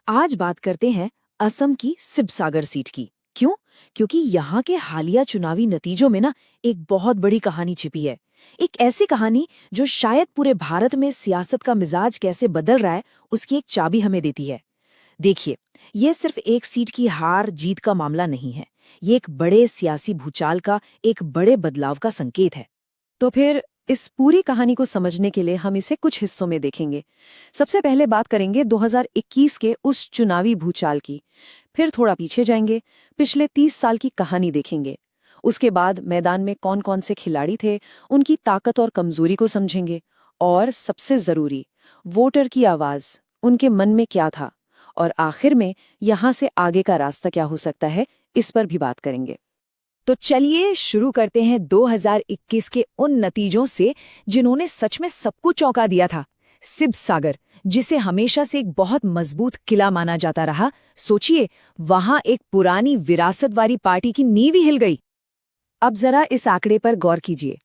आज बात करते हैं असम की सिबसागर सीट की। क्यों? क्योंकि यहाँ के हालिया चुनावी नतीजों में ना एक बहुत बड़ी कहानी छिपी है। एक ऐसी कहानी जो शायद पूरे भारत में सियासत का मिजाज कैसे बदल रहा है, उसकी एक चाबी हमें देती है। देखिए, ये सिर्फ एक सीट की हार जीत का मामला नहीं है। ये एक बड़े सियासी भूचाल का, एक बड़े बदलाव का संकेत है। तो फिर इस पूरी कहानी को समझने के लिए हम इसे कुछ हिस्सों में देखेंगे। सबसे पहले बात करेंगे 2021 के उस चुनावी भूचाल की। फिर थोड़ा पीछे जाएंगे, पिछले 30 साल की कहानी देखेंगे। उसके बाद मैदान में कौन-कौन से खिलाड़ी थे, उनकी ताकत और कमजोरी को समझेंगे। और सबसे जरूरी, वोटर की आवाज, उनके मन में क्या था। और आखिर में यहाँ से आगे का रास्ता क्या हो सकता है, इस पर भी बात करेंगे। तो चलिए शुरू करते हैं 2021 के उन नतीजों से जिन्होंने सच में सबको चौंका दिया था। सिबसागर, जिसे हमेशा से एक बहुत मजबूत किला माना जाता रहा, सोचिए, वहां एक पुरानी विरासत वाली पार्टी की नींव ही हिल गई। अब जरा इस आंकड़े पर गौर कीजिए,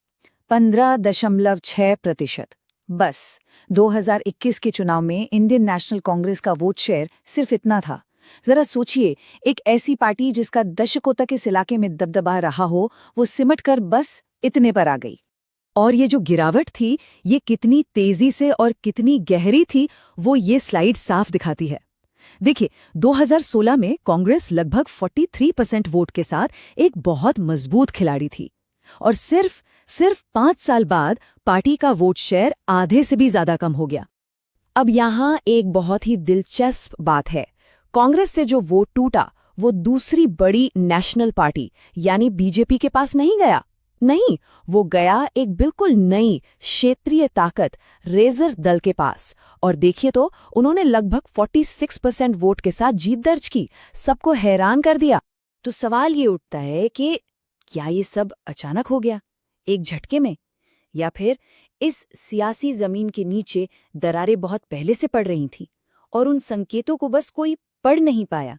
15.6%। बस 2021 के चुनाव में इंडियन नेशनल कांग्रेस का वोट शेयर सिर्फ इतना था। जरा सोचिए, एक ऐसी पार्टी जिसका दशकों तक इस इलाके में दबदबा रहा हो, वो सिमट कर बस इतने पर आ गई। और ये जो गिरावट थी, ये कितनी तेजी से और कितनी गहरी थी, वो ये स्लाइड साफ दिखाती है। देखिए, 2016 में कांग्रेस लगभग 43% वोट के साथ एक बहुत मजबूत खिलाड़ी थी। और सिर्फ 5 साल बाद पार्टी का वोट शेयर आधे से भी ज्यादा कम हो गया। अब यहाँ एक बहुत ही दिलचस्प बात है। कांग्रेस से जो वोट टूटा, वो दूसरी बड़ी नेशनल पार्टी यानी बीजेपी के पास नहीं गया। नहीं, वो गया एक बिल्कुल नई क्षेत्रीय ताकत रेजर दल के पास। और देखिए तो, उन्होंने लगभग 46% वोट के साथ जीत दर्ज की, सबको हैरान कर दिया। तो सवाल ये उठता है कि क्या ये सब अचानक हो गया, एक झटके में, या फिर इस सियासी जमीन के नीचे दरारें बहुत पहले से पड़ रही थीं और उन संकेतों को बस कोई पढ़ नहीं पाया।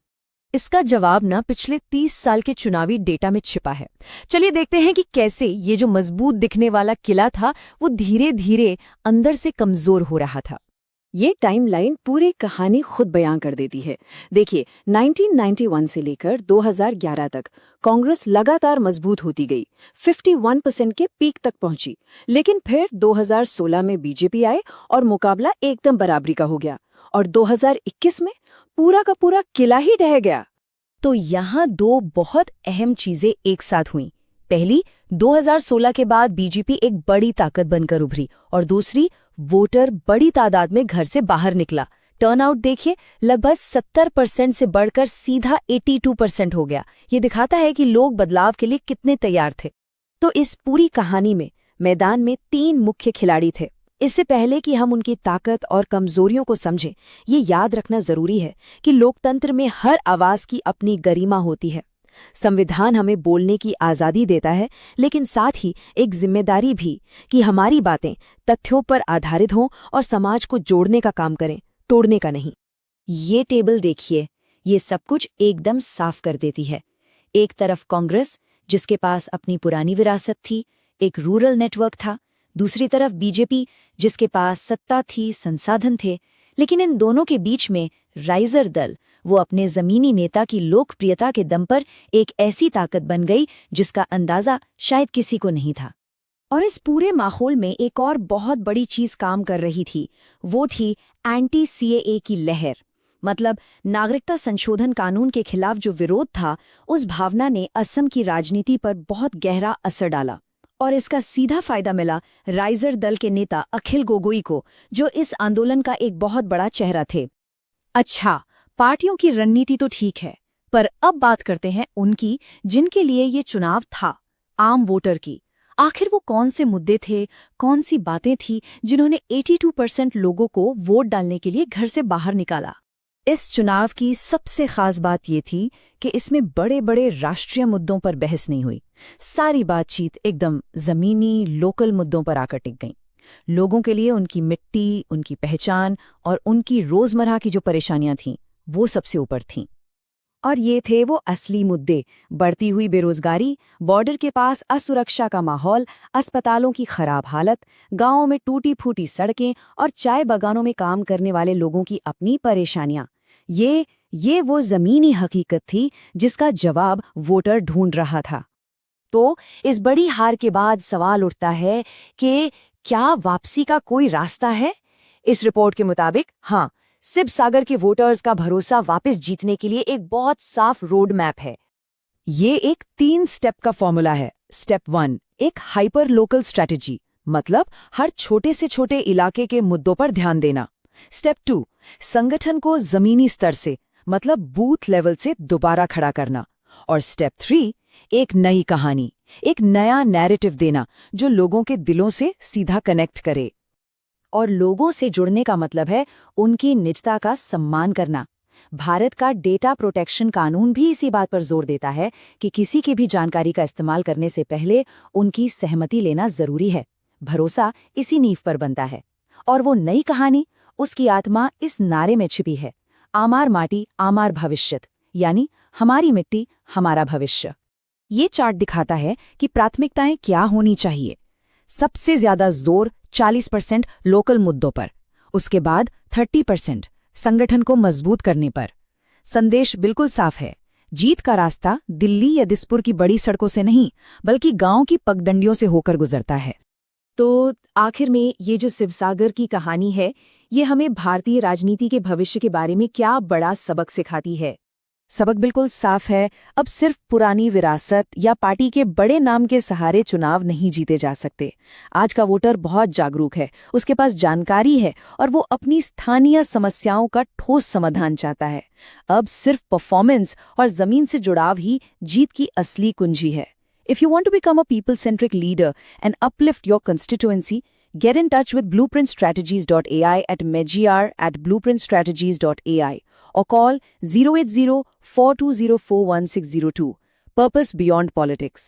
इसका जवाब ना पिछले 30 साल के चुनावी डेटा में छिपा है। चलिए देखते हैं कि कैसे ये जो मजबूत दिखने वाला किला था, वो धीरे धीरे अंदर से कमजोर हो रहा था। ये टाइमलाइन पूरी कहानी खुद बयां कर देती है। देखिए, 1991 से लेकर 2011 तक कांग्रेस लगातार मजबूत होती गई, 51% के पीक तक पहुंची। लेकिन फिर 2016 में बीजेपी आए और मुकाबला एकदम बराबरी का हो गया। और 2021 में पूरा का पूरा किला ही ढह गया। तो यहाँ दो बहुत अहम चीजें एक साथ हुईं। पहली, 2016 के बाद बीजेपी एक बड़ी ताकत बनकर उभरी, और दूसरी, वोटर बड़ी तादाद में घर से बाहर निकला। टर्नआउट देखिए, लगभग 70% से बढ़कर सीधा 82% हो गया। ये दिखाता है कि लोग बदलाव के लिए कितने तैयार थे। तो इस पूरी कहानी में मैदान में 3 मुख्य खिलाड़ी थे। इससे पहले कि हम उनकी ताकत और कमजोरियों को समझें, ये याद रखना जरूरी है कि लोकतंत्र में हर आवाज की अपनी गरिमा होती है। संविधान हमें बोलने की आजादी देता है, लेकिन साथ ही एक जिम्मेदारी भी कि हमारी बातें तथ्यों पर आधारित हों और समाज को जोड़ने का काम करें, तोड़ने का नहीं। ये टेबल देखिए, ये सब कुछ एकदम साफ कर देती है। एक तरफ कांग्रेस, जिसके पास अपनी पुरानी विरासत थी, एक रूरल नेटवर्क था। दूसरी तरफ बीजेपी, जिसके पास सत्ता थी, संसाधन थे। लेकिन इन दोनों के बीच में राइजर दल, वो अपने जमीनी नेता की लोकप्रियता के दम पर एक ऐसी ताकत बन गई जिसका अंदाजा शायद किसी को नहीं था। और इस पूरे माहौल में एक और बहुत बड़ी चीज काम कर रही थी, वो थी एंटी सीएए की लहर। मतलब, नागरिकता संशोधन कानून के खिलाफ जो विरोध था, उस भावना ने असम की राजनीति पर बहुत गहरा असर डाला। और इसका सीधा फायदा मिला राइजर दल के नेता अखिल गोगोई को, जो इस आंदोलन का एक बहुत बड़ा चेहरा थे। अच्छा, पार्टियों की रणनीति तो ठीक है, पर अब बात करते हैं उनकी जिनके लिए ये चुनाव था, आम वोटर की। आखिर वो कौन से मुद्दे थे, कौन सी बातें थी जिन्होंने 82% लोगों को वोट डालने के लिए घर से बाहर निकाला। इस चुनाव की सबसे खास बात ये थी कि इसमें बड़े बड़े राष्ट्रीय मुद्दों पर बहस नहीं हुई। सारी बातचीत एकदम जमीनी, लोकल मुद्दों पर आकर टिक गई। लोगों के लिए उनकी मिट्टी, उनकी पहचान और उनकी रोजमर्रा की जो परेशानियां थीं, वो सबसे ऊपर थीं। और ये थे वो असली मुद्दे: बढ़ती हुई बेरोजगारी, बॉर्डर के पास असुरक्षा का माहौल, अस्पतालों की खराब हालत, गांवों में टूटी फूटी सड़कें और चाय बागानों में काम करने वाले लोगों की अपनी परेशानियां। ये वो ज़मीनी हकीकत थी जिसका जवाब वोटर ढूंढ रहा था। तो इस बड़ी हार के बाद सवाल उठता है कि क्या वापसी का कोई रास्ता है? इस रिपोर्ट के मुताबिक हाँ, शिव सागर के वोटर्स का भरोसा वापस जीतने के लिए एक बहुत साफ रोड मैप है। ये एक 3 स्टेप का फॉर्मूला है। स्टेप 1, एक हाइपर लोकल स्ट्रैटेजी, मतलब हर छोटे से छोटे इलाके के मुद्दों पर ध्यान देना। स्टेप 2, संगठन को जमीनी स्तर से, मतलब बूथ लेवल से दोबारा खड़ा करना। और स्टेप 3, एक नई कहानी, एक नया नैरेटिव देना जो लोगों के दिलों से सीधा कनेक्ट करे। और लोगों से जुड़ने का मतलब है उनकी निजता का सम्मान करना। भारत का डेटा प्रोटेक्शन कानून भी इसी बात पर जोर देता है कि किसी की भी जानकारी का इस्तेमाल करने से पहले उनकी सहमति लेना जरूरी है। भरोसा इसी नींव पर बनता है। और वो नई कहानी, उसकी आत्मा इस नारे में छिपी है, आमार माटी आमार भविष्यत, यानी हमारी मिट्टी हमारा भविष्य। ये चार्ट दिखाता है कि प्राथमिकताएं क्या होनी चाहिए। सबसे ज्यादा जोर 40% लोकल मुद्दों पर, उसके बाद 30% संगठन को मजबूत करने पर। संदेश बिल्कुल साफ है, जीत का रास्ता दिल्ली या दिसपुर की बड़ी सड़कों से नहीं, बल्कि गांव की पगडंडियों से होकर गुजरता है। तो आखिर में ये जो शिवसागर की कहानी है, ये हमें भारतीय राजनीति के भविष्य के बारे में क्या बड़ा सबक सिखाती है? सबक बिल्कुल साफ है। अब सिर्फ पुरानी विरासत या पार्टी के बड़े नाम के सहारे चुनाव नहीं जीते जा सकते। आज का वोटर बहुत जागरूक है, उसके पास जानकारी है और वो अपनी स्थानीय समस्याओं का ठोस समाधान चाहता है। अब सिर्फ परफॉर्मेंस और जमीन से जुड़ाव ही जीत की असली कुंजी है। If you want to become a people-centric leader and uplift your constituency, get in touch with blueprintstrategies.ai at megiar@blueprintstrategies.ai or call 080-4204-1602. Purpose Beyond Politics.